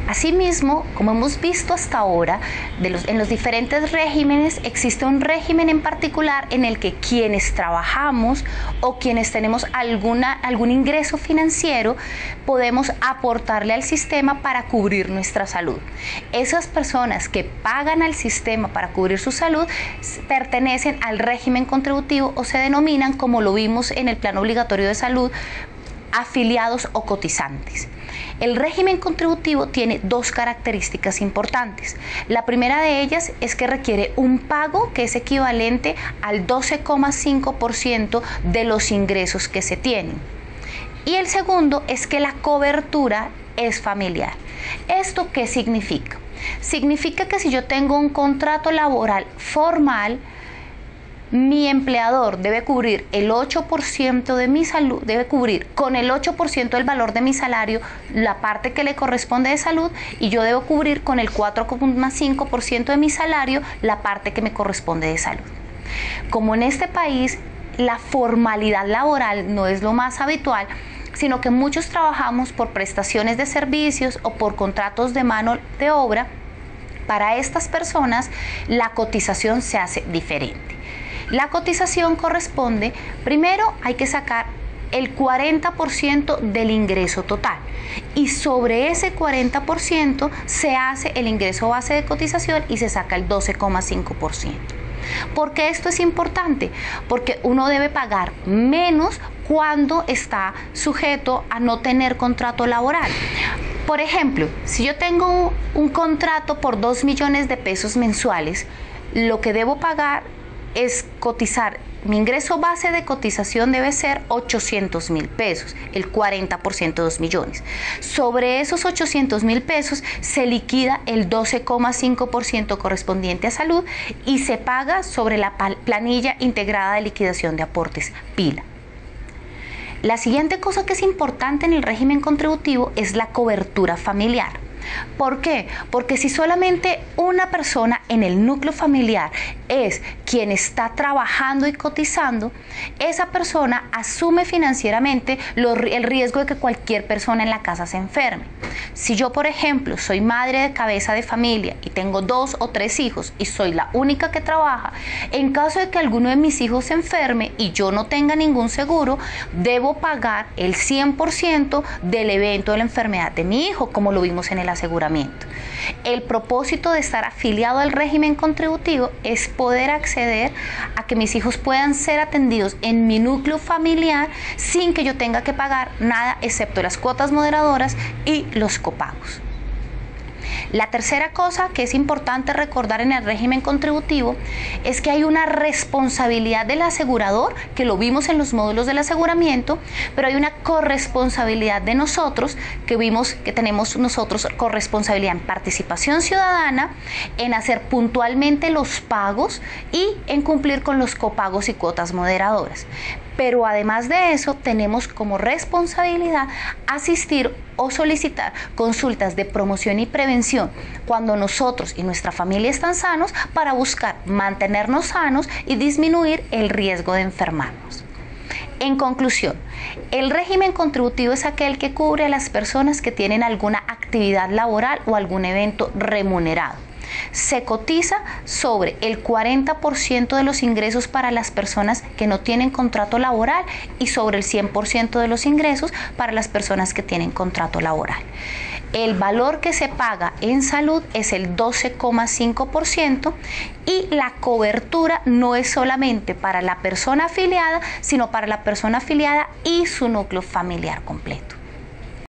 Asimismo, como hemos visto hasta ahora, en los diferentes regímenes existe un régimen en particular en el que quienes trabajamos o quienes tenemos algún ingreso financiero podemos aportarle al sistema para cubrir nuestra salud. Esas personas que pagan al sistema para cubrir su salud pertenecen al régimen contributivo o se denominan, como lo vimos en el Plan Obligatorio de Salud, afiliados o cotizantes. El régimen contributivo tiene dos características importantes. La primera de ellas es que requiere un pago que es equivalente al 12,5% de los ingresos que se tienen. Y el segundo es que la cobertura es familiar. ¿Esto qué significa? Significa que si yo tengo un contrato laboral formal, mi empleador debe cubrir el 8% de mi salud, debe cubrir con el 8% del valor de mi salario la parte que le corresponde de salud, y yo debo cubrir con el 4,5% de mi salario la parte que me corresponde de salud. Como en este país la formalidad laboral no es lo más habitual, sino que muchos trabajamos por prestaciones de servicios o por contratos de mano de obra, para estas personas la cotización se hace diferente. La cotización corresponde, primero hay que sacar el 40% del ingreso total, y sobre ese 40% se hace el ingreso base de cotización y se saca el 12,5%. ¿Por qué esto es importante? Porque uno debe pagar menos cuando está sujeto a no tener contrato laboral. Por ejemplo, si yo tengo un contrato por 2 millones de pesos mensuales, lo que debo pagar es cotizar. Mi ingreso base de cotización debe ser 800,000 pesos, el 40% de 2 millones. Sobre esos 800,000 pesos se liquida el 12,5% correspondiente a salud y se paga sobre la planilla integrada de liquidación de aportes, PILA. La siguiente cosa que es importante en el régimen contributivo es la cobertura familiar. ¿Por qué? Porque si solamente una persona en el núcleo familiar es quien está trabajando y cotizando, esa persona asume financieramente el riesgo de que cualquier persona en la casa se enferme. Si yo, por ejemplo, soy madre de cabeza de familia y tengo 2 o 3 hijos y soy la única que trabaja, en caso de que alguno de mis hijos se enferme y yo no tenga ningún seguro, debo pagar el 100% del evento de la enfermedad de mi hijo, como lo vimos en el aseguramiento. El propósito de estar afiliado al régimen contributivo es poder acceder a que mis hijos puedan ser atendidos en mi núcleo familiar sin que yo tenga que pagar nada excepto las cuotas moderadoras y los copagos. La tercera cosa que es importante recordar en el régimen contributivo es que hay una responsabilidad del asegurador, que lo vimos en los módulos del aseguramiento, pero hay una corresponsabilidad de nosotros, que vimos que tenemos nosotros corresponsabilidad en participación ciudadana, en hacer puntualmente los pagos y en cumplir con los copagos y cuotas moderadoras. Pero además de eso, tenemos como responsabilidad asistir o solicitar consultas de promoción y prevención cuando nosotros y nuestra familia están sanos, para buscar mantenernos sanos y disminuir el riesgo de enfermarnos. En conclusión, el régimen contributivo es aquel que cubre a las personas que tienen alguna actividad laboral o algún evento remunerado. Se cotiza sobre el 40% de los ingresos para las personas que no tienen contrato laboral y sobre el 100% de los ingresos para las personas que tienen contrato laboral. El valor que se paga en salud es el 12,5% y la cobertura no es solamente para la persona afiliada, sino para la persona afiliada y su núcleo familiar completo.